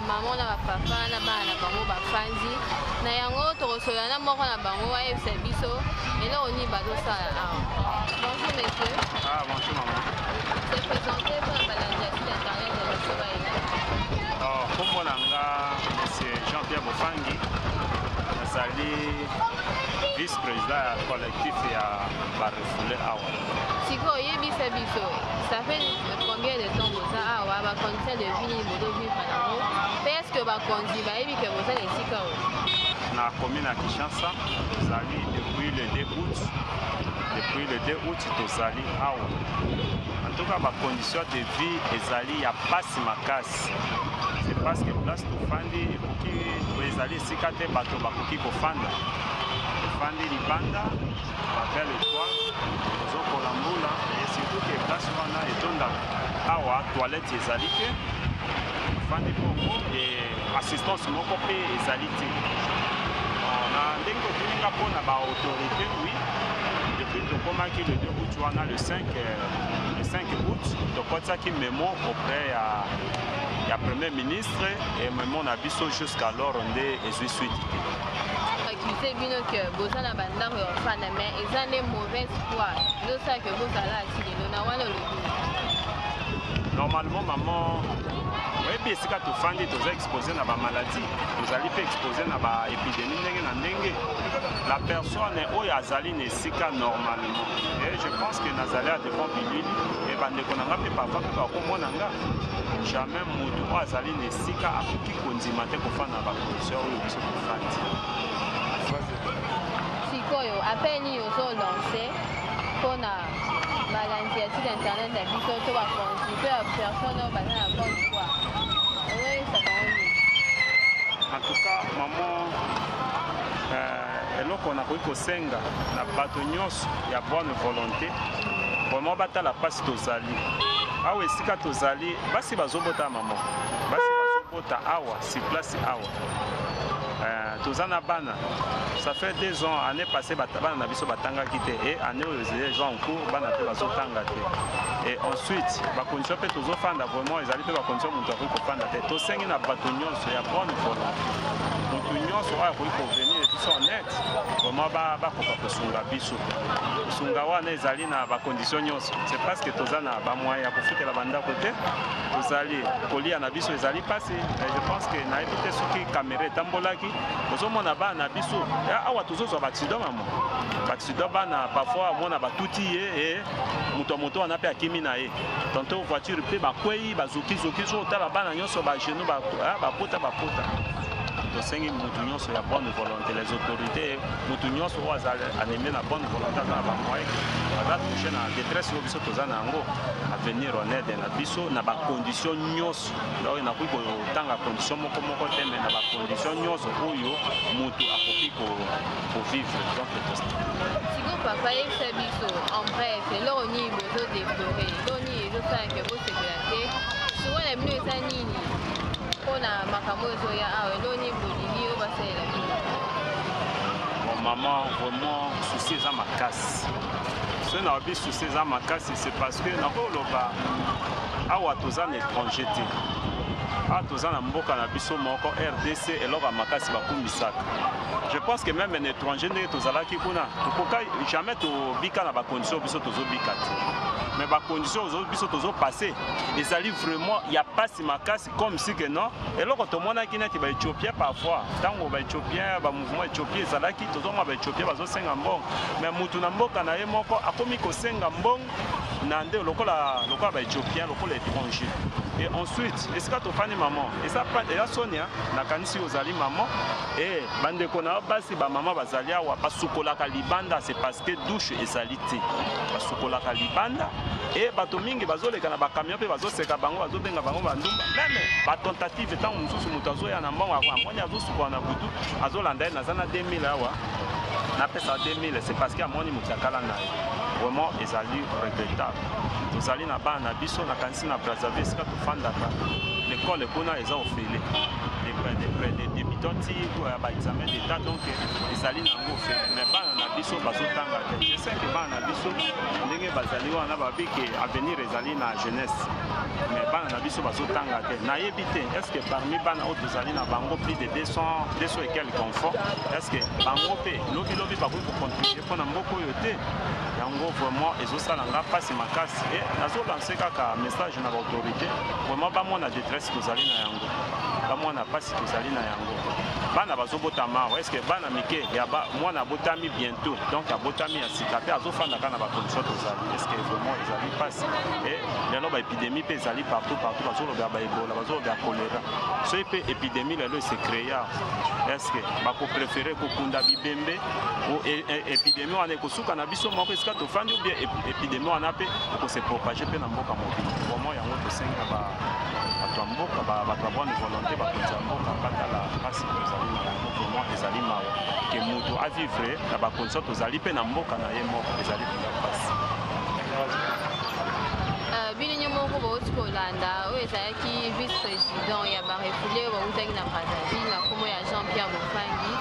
maman na papa na bana bango bafandi na yango tokosola na moko na bango ayebisa biso eloko nini bazosala awa. Bonjour monsieur. Ah bonjour maman. C'est présenté pour la balade sur internet de monsieur Baïla. Kombo nanga monsieur Jean-Pierre Bofangi nazali vice-président ya collectif ya barefoulé awa. Siko oyebisa biso ça fait combien de temps boza awa bacondition de vie nini bozovivre nango mpe estce bakonzi bayebi ke boza na esika oyo Na commune ya Kinshasa tozali depuis le 2 août. Depuis le 2 août tozali awa. En tout cas bacondition de vie ezali ya pasi makasi. C'est parce que place tofandi ekoki ezali esika te bato bakoki kofanda. Tofandi libanda bavel étoile tozokola mbula et surtout que place wana etondaka awa toilette ezali te tofandi bongo et assistance moko mpe ezali te. Na ndenge tolinga mpona baautorité oui depuis tokomaki le 2 août wana le 5 août tokotisaki memo auprès ya premier ministre et memo na biso jusqu'alors nde ezwi suite te. accusé bino ke boza na bandako ya ofanda mais eza nde mauvaise foi ezosala ke bozala ati lelo na wana olobi normalement maman oyebi esika tofandi toza exposé na bamaladie tozali mpe exposé na baépidémie ndenge na ndenge la personne oyo azali na esika normalement et je pense que nazali adevant bilili e bandeko na nga mpe parfois mpe bakomona nga jamais motu oyo azali na esika akoki kondima te kofanda na bacondition oyo biso tofandi. sikoyo apel nini ozolance mpona balanzi ya site internet na biso to bakonzi mpe bapersone oyo baza na bonne foi ozoyebisaka ngo nini? En tout cas maman eloko nakoki kosenga na bato nyonso ya bonne volonté vraiment batala mpasi tozali awa esika tozali basi bazobota mama basi bazobota awa si place awa toza na bana ça fait 2 ans année passée bana na biso batangaki te et année oyo eza en cours bana mpe bazotanga te et ensuite bacondition mpe tozofanda vraiment ezali mpe bacondition moto akoki kofanda te tosengi na bato nyonso ya bonne volonté moto nyonso oyo akoki kovenir biso honnête vraiment bakoka kosunga biso kosunga wana ezali na bacondition nyonso c'est parce que toza na bamoyen ya kofutela bandako te tozali kolia na biso ezali mpasi je pense que nayebi te soki kamera etambolaki ozomona bana na biso awa tozozwa baaccident mama baaccident bana parfois mona batuti ye e moto ya moto wana mpe akimi na ye tantôt voiture mpe bakwei bazokizoki zotala bana nyonso bagenou bapota tosengi motu nyonso ya bonne volonté les autorités motu nyonso oyo aneme na bonne volonté aza na bamoyen aza touche na détresse oyo biso toza na yango avenir en aide na biso na bacondition nyonso oyo nakoki kotanga condition moko te me na bacondition nyonso oyo motu akoki kovivre donc siko papa yebisa biso en bref eloko nini bozodeplore eloko nini ezosala ke bosepela te sikoyo na bino eza nini mpona makambo ezoya awa eloko nini bolingi oyo basalela bino? Bon maman vraiment souci eza makasi soki nayebi souci eza makasi c'est parce que nakoloba awa toza na étranger te awa toza na mboka na biso moko RDC eloko ya makasi bakumbisaka. Je pense que même un étranger ndenge tozalaki kuna tokoka jamais tobika na bacondition biso tozobika te mais bacondition biso tozopase ezali vraiment ya pasi makasi comme si que non eloko tomonaki neti baéthiopien parfois ntango baéthiopien bamouvement éthiopien ezalaki tozomona baéthiopien bazosenga mbongo mais mutu na mboka na ye moko akomi kosenga mbongo na nde lokola baéthiopien lokola étranger. Et ensuite esika tofandi maman eza sonia nakanisi ozali maman e bandeko na basi bamama bazali awa basukolaka libanda c'est parce que douche ezali te basukolaka libanda e bato mingi bazoleka na bakamion mpe bazoseka bango bazobenga bango bandumba meme batentative ntango mosusu moto azoya na mbongo amoni azosukola na butu azolanda ye naza na 2000 awa napesa 2000 c'est parce que amoni moto akala na ye vraiment ezali regrettable. Tozali na bana na biso nakanisi na Brazzaville esika tofandaka l'école kuna eza ofele les débutants ti ya baexamen d'état donc ezali nango ofele mais bana na biso bazotanga te. Je sais que bana na biso ndenge bazali wana babi ke avenir ezali na jeunesse. Mais bana na biso bazotanga te. Nayebi te, est-ce que parmi bana oyo tozali na bango plus de 200 et quelques enfants, est-ce que bango pe lobi bakoki kocontribuer mpona mboka oyo te? Yango vraiment ezosala nga mpasi makasi. Et nazolanse kaka message na baautorité, vraiment bamona détresse tozali na yango, bamona mpasi tozali na yango. Bana bazobota maro, est-ce que bana mike ya mwana botami bientôt, donc abotami ya sika pe azofanda kaka na bacondition tozali, est-ce que vraiment ezali mpasi? Et lelo baépidémie mpe ezali partout bazoloba ba Ebola, bazoloba choléra. Soki mpe épidémie lelo ese créa, est-ce que bakopréféré kokunda bibembe o épidémie wana ekosuka na biso moko esika tofandi, ou bien épidémie wana mpe ekose propage mpe na mboka mobili? Vraiment yango tosenga bato ya mboka, bato ya bonne volonté, bakonzi ya mboka batala mpasi tozali na yango. Vraiment ezali mawa ke moto avivre na bakondition tozali mpe na mboka na ye moko ezali kuna mpasi. Bino nyo moko bauti kolanda oyo ezalaki vice président ya barefoulé oyo bautaki na Brazzaville na nkombo ya Jean-Pierre Mofangi.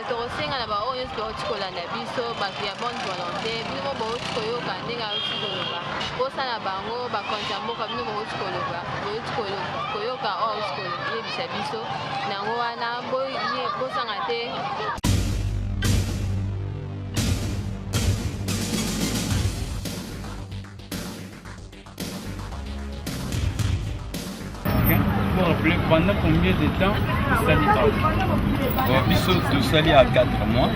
Tokosenga na baoyo nyonso bauti kolanda biso bato ya bonne volonté, bino mo bauti koyoka ndenge auti koloba bosala bango bakonzi ya mboka, bino bauti koloba bauti koyoka oyo auti koyebisa biso nango wana bosanga te. Pendant combien de temps vous salez bon, biso tu sali à 4 mois,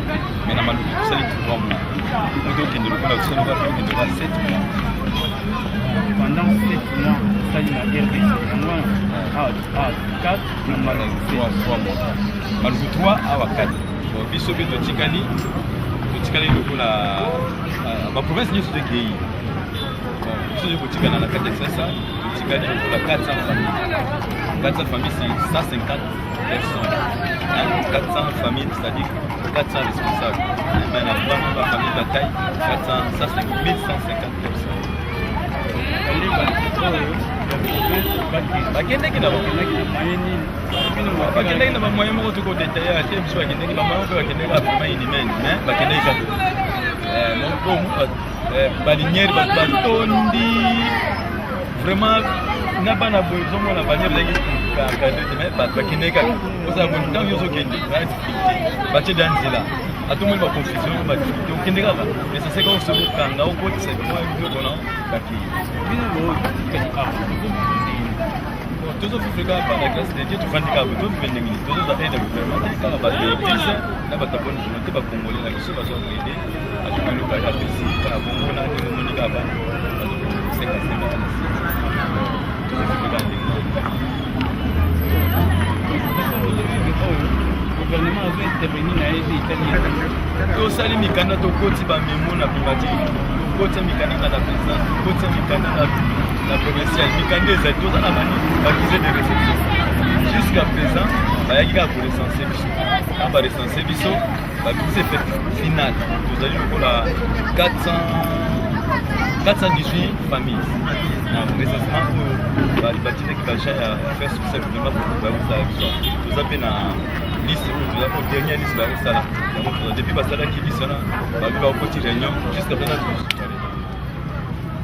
mais normalement tu sali 3 mois. Donc il ne va pas 7 mois. Pendant 7 mois, vous salez la RDC. À 4, normalement 3 mois. Malgré 3 à 4. Bon, biso que tu tikali le la province n'est pas pays. Bon, biso que tu tikali la 4 ça, tu tikali le 400 familles. 400 familles, c'est 150 personnes. 400 familles, c'est-à-dire 400 responsables. Mais dans la famille de taille, 400, 1150 personnes. Bakendeki na bakendeki na bamoyen moko toko détaillé ate biso bakendeki bamoyen moko bakendeki vraiment inhumaine mais bakendeki kaka moko balinière batondi vraiment na bana bozo mona banyer lagi ka mais bakendeki kaka oza bon tant yozo kende batie dans là atomo ba confusion ba difficulté okende kaka mais ça c'est quand on se kanga au côté c'est moi une bonne baki bino toujours Africa par la grâce de Dieu tu fais des câbles tout venir toujours ça aide le gouvernement quand ba l'église na ba ta bonne volonté ba congolais la biso ba so aider à tout le cas ici para Congo na de monika ba c'est que c'est pas gouvernement a intervenu na aide italien to sali mikanda to koti ba memo na primature koti mikanda na président koti mikanda la provinciale mikanda za to na bani accusé de réception jusqu'à présent ba yaki ka ko recenser biso na ba recenser biso ba biso fait final to zali ko la 418 familles na recensement ba batine ki ba ja faire sur ce vraiment ba usa biso to zape na liste où la dernière liste là ça là depuis pas ça là qui dit ça là va va au petit réunion jusqu'à présent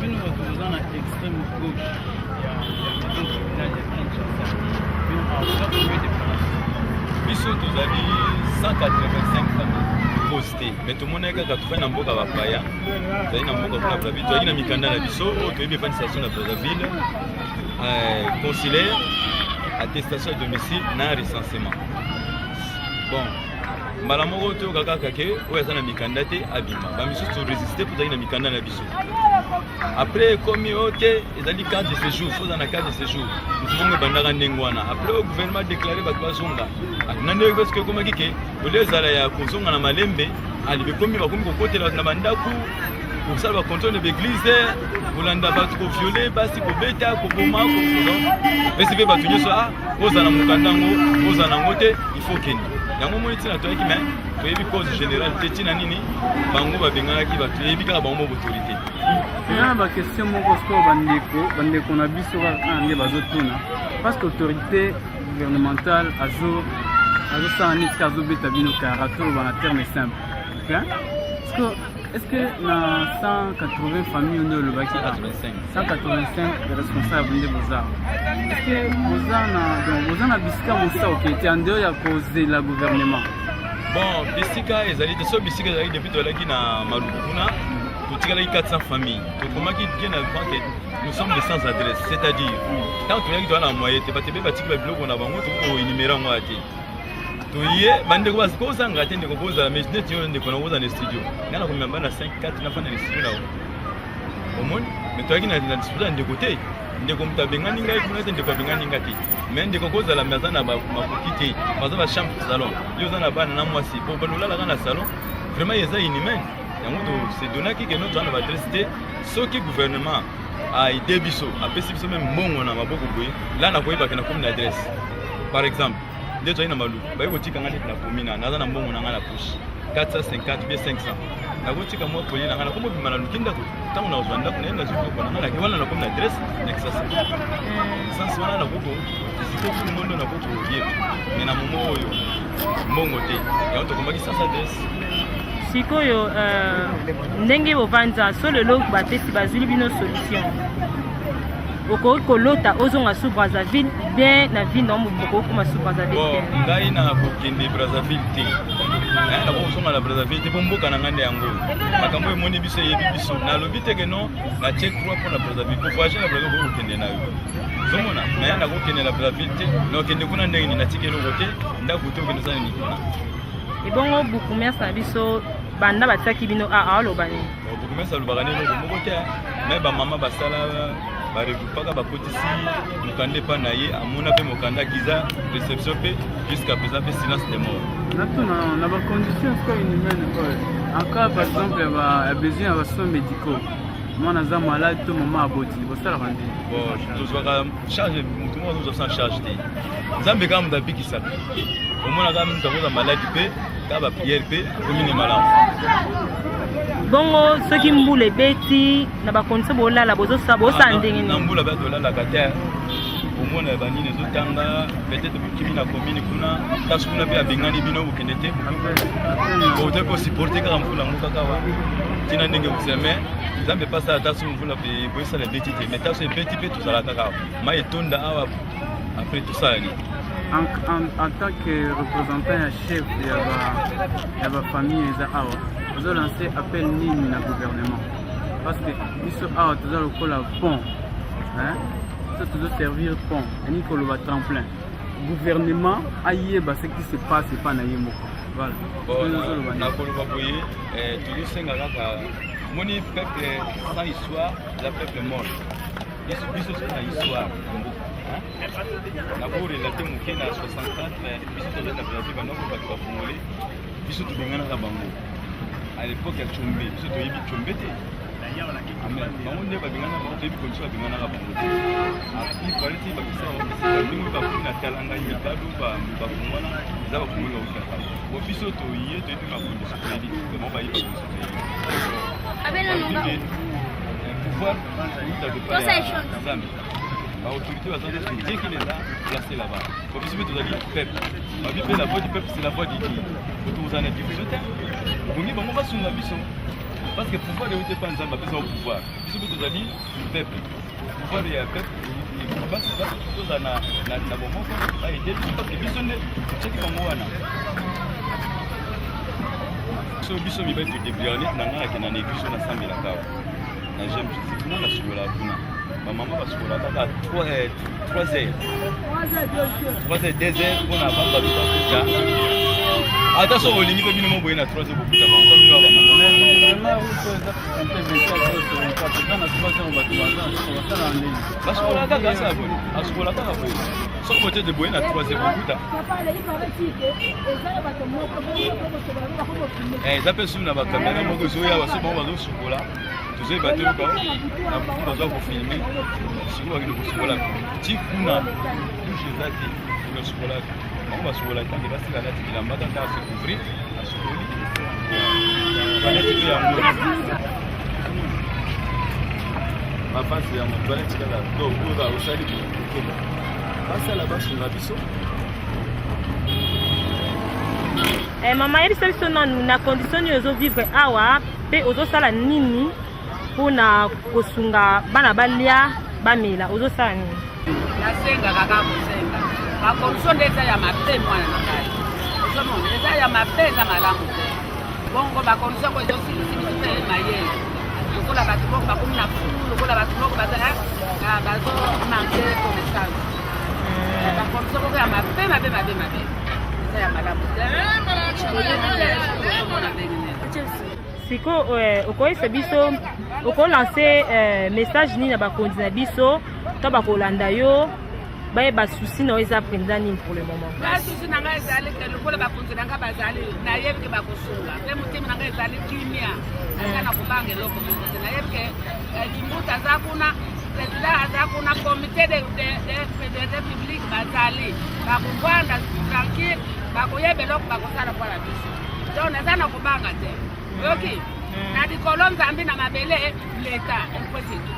nous dans l'extrême gauche biso tozali 185 familles posté mais tout le monde est quand na mboka ba paya tozali na mboka kuna Brazzaville tozali na mikanda na biso toyebi station na Brazzaville consulaire attestation de domicile na recensement. Bon, mbala moko to kaka ke oyo eza na mikanda te abima ba misusu to résister pour na mikanda na biso. Après comme ote ezali carte de séjour faut dans la carte de séjour nous mongo bandaka ndenge wana après le gouvernement déclaré ba bazonga nande parce que comme kike olezala ya kozonga na malembe ali bekomi bakomi kokotela na bandaku pour ça ba contrôle de l'église bolanda bato ko violer basi ko beta ko boma ko mais c'est que bato nyoso ozana mukandango ozana ngote il faut kende yango mo itina to yaki mais to yebi cause générale tetina nini bango babengana ki bato yebi kala bango autorité na ba question moko sko bandeko na biso ande bazotuna parce que autorité gouvernementale azo sana niti kazo beta bino karato bana terme simple hein est-ce que dans 180 familles on est le bac 185 responsables de Beaux-Arts. Est-ce que Beaux-Arts na bisika musa okete en dehors ya cause la gouvernement? Bon, bisika ezali te so bisika ezali depuis tolaki na Malukuna totikalaki 400 familles. Tokomaki bien avant que nous sommes des sans adresse, c'est-à-dire tant que tu as la moyenne, tu vas te faire des blocs on a bango to énumérer moi ati. Toye bande ko basi ko sanga te ndeko koza mais net yo ndeko na koza na studio. Ngana ko memba na 5 4 na fana na studio là. Omoni, mais toi qui na studio ndeko te. Ndeko mutabengani ngai kuna te ndeko bengani ngati. Mais ndeko koza la maison na ba makokite. Baza ba chambre salon. Yo za na bana na mwasi. Po balula na salon. Vraiment yeza inhumain. C'est donné que notre adresse ce que le gouvernement a aidé biso a pesi biso même mbongo na maboko boye là na koyeba que na comme l'adresse par exemple les gens na malu ba yiko tika ngani na komina na za na mbongo na ngana push 450 bien 500 na ko tika mo ko na ngana ko mo bimana lukinda ko tangu na uzwanda ko na zuko ko na ngana ke wala na comme l'adresse nexas sans wana na koko siko ku mondo na koko yebe mais na momo oyo mbongo te ya to komaki sans adresse sikoyo ndenge bovanza so lelo bapesi bazuli bino solution okoki kolota ozonga su Brazzaville bien na ville na okoki koma su Brazzaville ngai na kokende Brazzaville te na kozonga na Brazzaville te mpo mboka na ngande yango makambo emoni biso eyebi biso nalobi teke no na tie croix mpo na Brazzaville po voyage na Brazzaville okokende na yo zomona naya na kokende na Brazzaville te na okende kuna ndenge nini natiki eloko te ndako te okende sana nikuna ebongo bukumesa na biso banda batiaki bino aloba nini bukumesa alobaka nini eloko moko te me bamama basala baregroupaka bakotisi mokanda epa na ye amona mpe mokanda kiza réception mpe jusqu'à présent mpe silence de mort na bacondition siko inhumaine oyo en cas par exemple ya besoin ya basoins médicaux mwana aza malade to mama aboti bosalaka ndini bon tozwaka charge motu moko azozwa sans charge te nzambe kaka moto abikisaka omona kaka moto akoza malade mpe kaka bapriere mpe akomine malamu bongo soki mbula ebeti na bakondition bolala bosala ndenge na mbula bea tolalaka te omona banini ezotanga peut-être bokimi na commune kuna tasi kuna mpe abengani bino bokende te bote kosupporte kaka mbula ngo kaka wa ntina ndenge boseme nzambe epasala tasi mvula mpe boyesala ebeti te mais tasi ebeti mpe tozala kaka mai etonda awa après tosala nini en tant que représentant ya chef ya bafamille eza awa ozo lancer appel nini na gouvernement parce que biso awa toza lokola pont ça tozo servir pont ani koloba tremplin gouvernement ayeba ce qui se passe epa na ye moko voilà nakoloba boye tozosenga kaka moni peuple sans histoire la peuple mort biso na histoire na korelate moke na 64 biso tozali na Brazzaville bandako bato bafongole biso tobenganaka bango à l'époque ya Tchombe biso toyebi Tchombe te bango nde babengana bango toyebi condition babenganaka bango te ipareti bakisa ndenge bakumi na talanga mitado bafongwana eza bafongoli bautaka bo biso toye toyebi bacondition toyebi bango bayebi bacondition toyebi pouvoir nzambe l'autorité va s'entendre sur Dieu qui les a placés là-bas. Pour que vous ayez le peuple. La voix du peuple, c'est la voix de qui? Vous en êtes diffusé. Vous n'avez pas sur la vision. Parce que le pouvoir de l'autorité, pas un besoin au pouvoir. Vous avez le peuple. Le pouvoir du peuple, il ne faut pas se faire tout ça dans le moment. Parce que vision de ce qui va mourir. So biso mibai to debiane na ngaka na nevision na sambela kawa. Na j'aime c'est comment la sukola kuna. Maman va sukola kaka 3 heures. 2 heures pour na bamba bita. Ata so olingi pe bino moboye na 3 heures pour kuta bango bino ba. Basukola kaka sa bo. Asukola kaka bo. So côté de boye na 3 heures pour kuta. Zape sous na ba caméra moko zoya ba so ba zo sukola. Tuzo ba telo ba na pour zo ko filmer. Siko ba ko sukola. Ti kuna touche zaki ko sukola. On va sukola tangi basi la lati bilamba ta se couvrir a sukoli. Toilette ya ngo. Ma face ya mo toilette kala do ko ba usali ko. Passa la base na biso. Maman yebisa biso na condition nini ozovivre awa mpe ozosala nini mpona kosunga bana balia bamela ozosala nini? Nasenga kaka kosenga bakondition nde eza ya mabe mwana na ngai ozomona eza ya mabe eza malamu te bongo bakondition ngo ezosilisibisa ye mayele lokola bato moko bakomi na fulu lokola bato moko bazomanke connaissance bakondition moko ya mabe eza ya malamu te ozomona ndenge nini. Siko okoyesa biso okolance message nini na bakonzi na biso to bakolanda yo bayeba susi na eza mpenza nini pour le moment? Basusi na ngai ezali ke lokola bakonzi na ngai bazali nayebi ke bakosunga mpe motema na ngai ezali kimia aza na kobanga eloko mokosi nayebi ke limbuta aza kuna président aza kuna comité de république bazali bakovanda tranquille bakoyeba eloko bakosala mpona biso donc naza na kobanga te oki na likolo nzambe na mabele leta ekwesiki